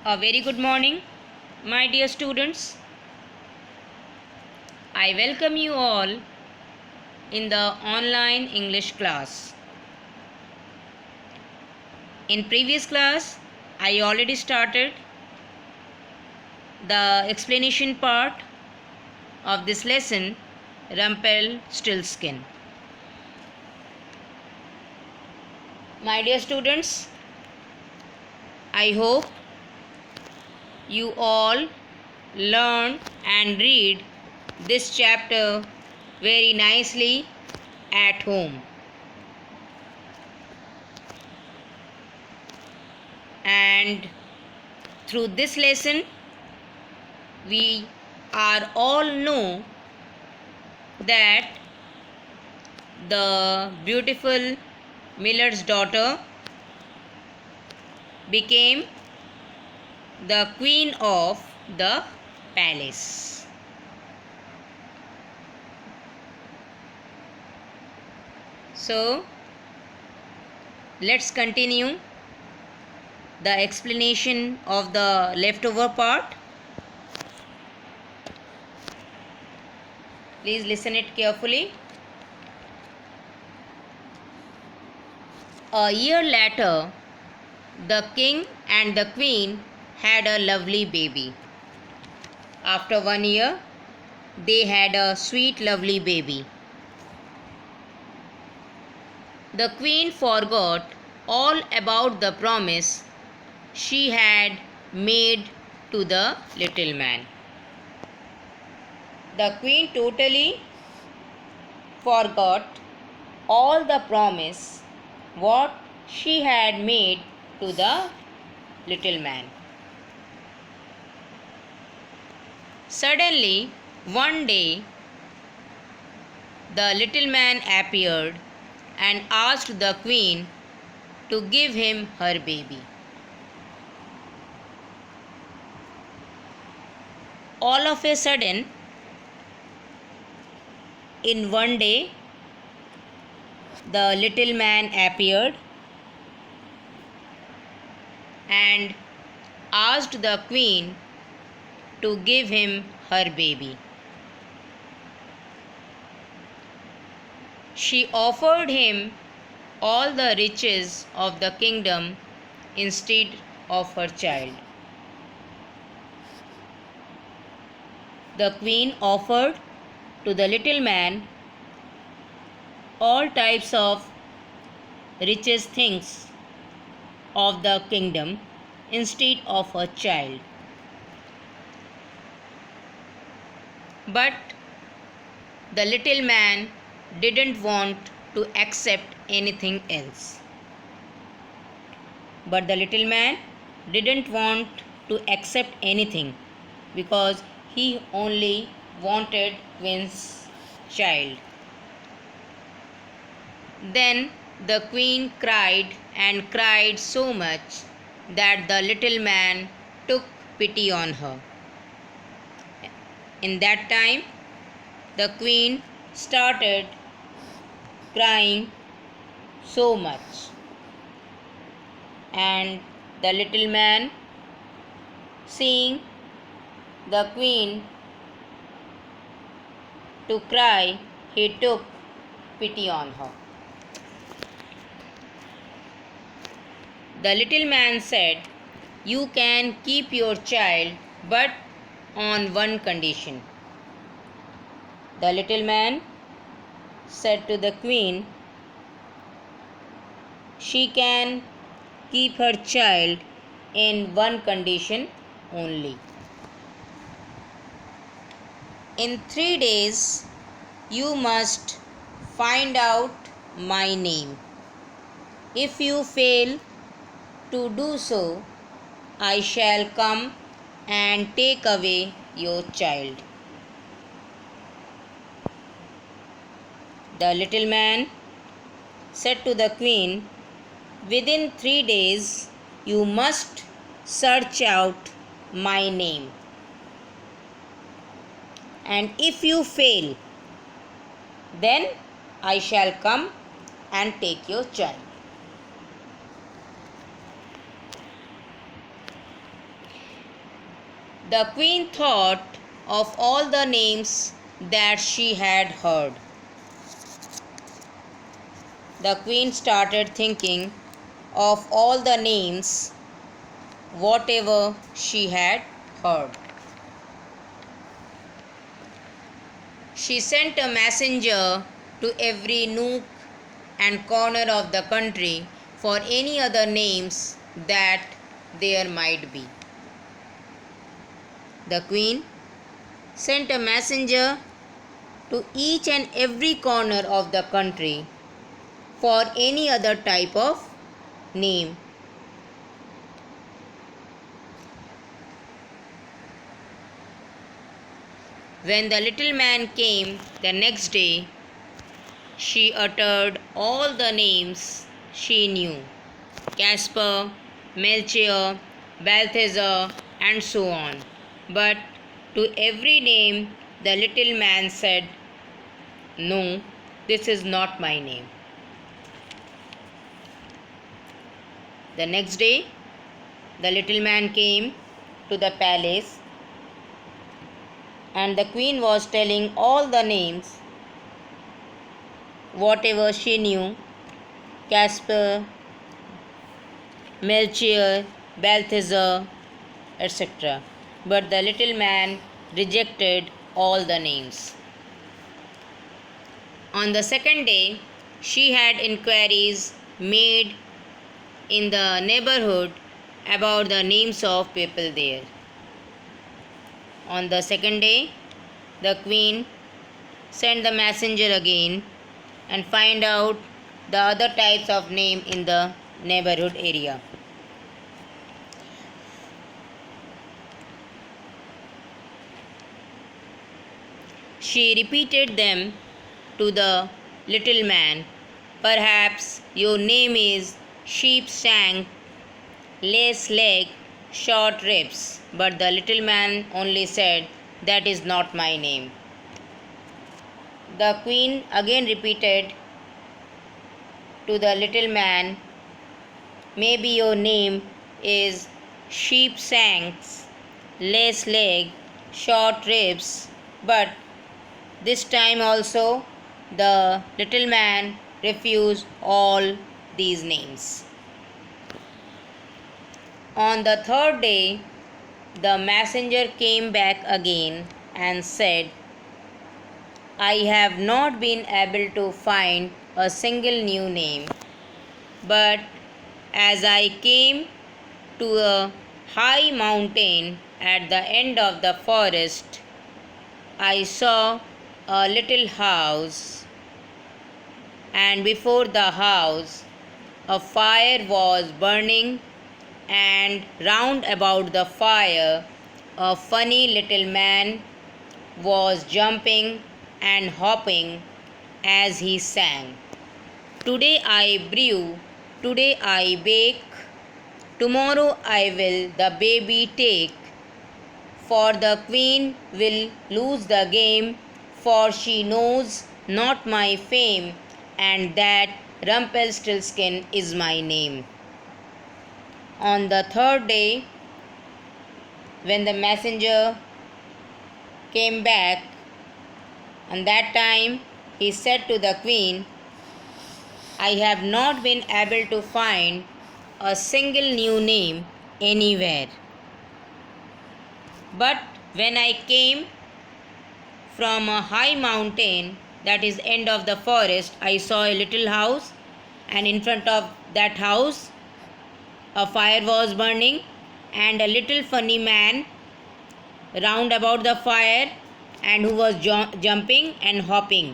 A very good morning, my dear students. I welcome you all in the online English class. In previous class, I already started the explanation part of this lesson, Rumpelstiltskin. My dear students, I hope you all learn and read this chapter very nicely at home. And through this lesson, we are all know that the beautiful miller's daughter became the queen of the palace. So, let's continue the explanation of the leftover part. Please listen it carefully. A year later, the king and the queen had a lovely baby. After 1 year, they had a sweet, lovely baby. The queen forgot all about the promise she had made to the little man. The queen totally forgot all the promise what she had made to the little man. Suddenly, one day, the little man appeared and asked the queen to give him her baby. All of a sudden, in one day, the little man appeared and asked the queen to give him her baby. She offered him all the riches of the kingdom instead of her child. The queen offered to the little man all types of richest things of the kingdom instead of her child. But the little man didn't want to accept anything else. But the little man didn't want to accept anything because he only wanted queen's child. Then the queen cried and cried so much that the little man took pity on her. In that time, the queen started crying so much, and the little man, seeing the queen to cry, he took pity on her. The little man said, "You can keep your child, but on one condition." The little man said to the queen, she can keep her child in one condition only. In 3 days, you must find out my name. If you fail to do so, I shall come and take away your child. The little man said to the queen, within 3 days you must search out my name. And if you fail, then I shall come and take your child. The queen thought of all the names that she had heard. The queen started thinking of all the names, whatever she had heard. She sent a messenger to every nook and corner of the country for any other names that there might be. The queen sent a messenger to each and every corner of the country for any other type of name. When the little man came the next day, she uttered all the names she knew: Caspar, Melchior, Balthazar, and so on. But to every name the little man said, "No, this is not my name." The next day, the little man came to the palace, and the queen was telling all the names, whatever she knew: Caspar, Melchior, Balthazar, etc. But the little man rejected all the names. On the second day, she had inquiries made in the neighborhood about the names of people there. On the second day, the queen sent the messenger again and find out the other types of name in the neighborhood area. She repeated them to the little man. Perhaps your name is sheep shank, lace leg, short ribs. But the little man only said, "That is not my name." The queen again repeated to the little man, "Maybe your name is sheep shanks, lace leg, short ribs." But this time also the little man refused all these names. On the third day, the messenger came back again and said, "I have not been able to find a single new name, but as I came to a high mountain at the end of the forest, I saw a little house, and before the house a fire was burning, and round about the fire a funny little man was jumping and hopping as he sang, 'Today I brew, today I bake, tomorrow I will the baby take, for the queen will lose the game, for she knows not my fame, and that Rumpelstiltskin is my name.'" On the third day, when the messenger came back, and that time he said to the queen, "I have not been able to find a single new name anywhere. But when I came from a high mountain, that is end of the forest, I saw a little house, and in front of that house a fire was burning, and a little funny man round about the fire, and who was jumping and hopping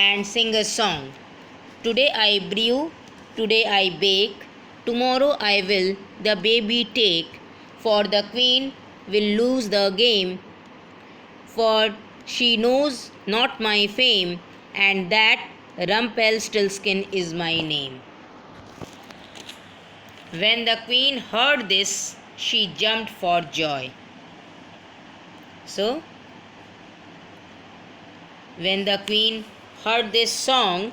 and sing a song, 'Today I brew, today I bake, tomorrow I will the baby take, for the queen will lose the game, for she knows not my fame, and that Rumpelstiltskin is my name.'" When the queen heard this, she jumped for joy. So, when the queen heard this song,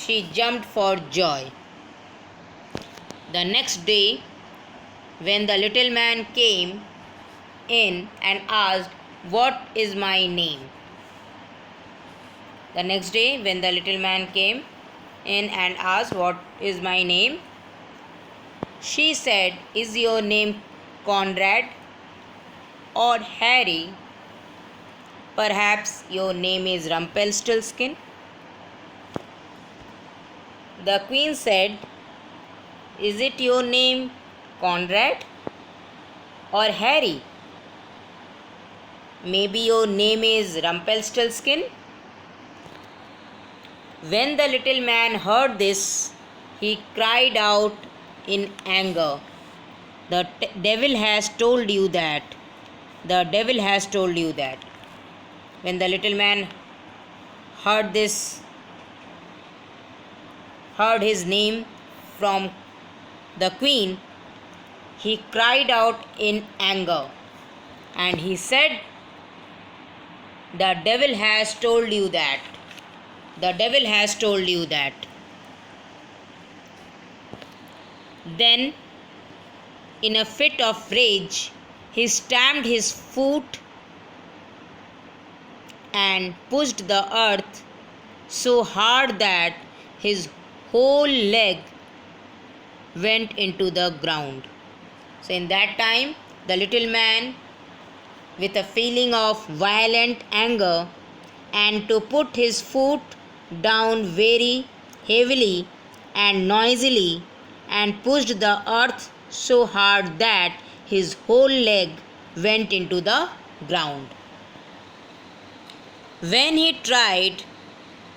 she jumped for joy. The next day, when the little man came in and asked, "What is my name?" The next day, when the little man came in and asked, "What is my name?" she said, "Is your name Conrad or Harry? Perhaps your name is Rumpelstiltskin?" The queen said, "Is it your name Conrad or Harry? Maybe your name is Rumpelstiltskin?" When the little man heard this, he cried out in anger, "The devil has told you that. The devil has told you that." When the little man heard this, heard his name from the queen, he cried out in anger and he said, "The devil has told you that. The devil has told you that." Then, in a fit of rage, he stamped his foot and pushed the earth so hard that his whole leg went into the ground. So, in that time, the little man, with a feeling of violent anger, and to put his foot down very heavily and noisily, and pushed the earth so hard that his whole leg went into the ground. When he tried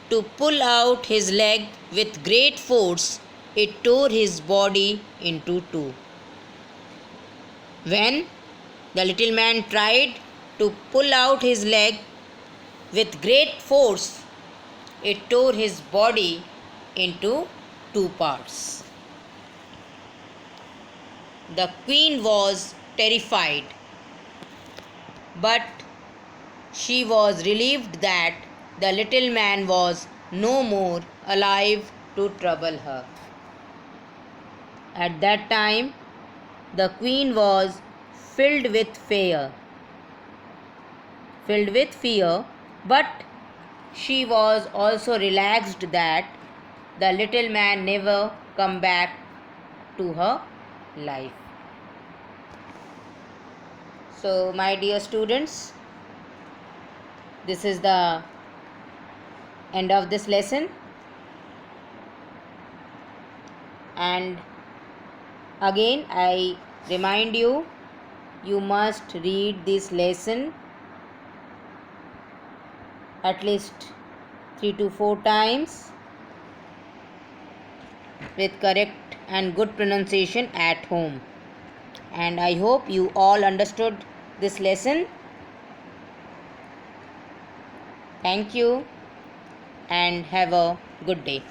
to pull out his leg with great force, it tore his body into two. When the little man tried to pull out his leg with great force, it tore his body into two parts. The queen was terrified, but she was relieved that the little man was no more alive to trouble her. At that time, the queen was filled with fear, but she was also relaxed that the little man never come back to her life. So, my dear students, this is the end of this lesson, and again I remind you, you must read this lesson at least 3 to 4 times with correct and good pronunciation at home. And I hope you all understood this lesson. Thank you and have a good day.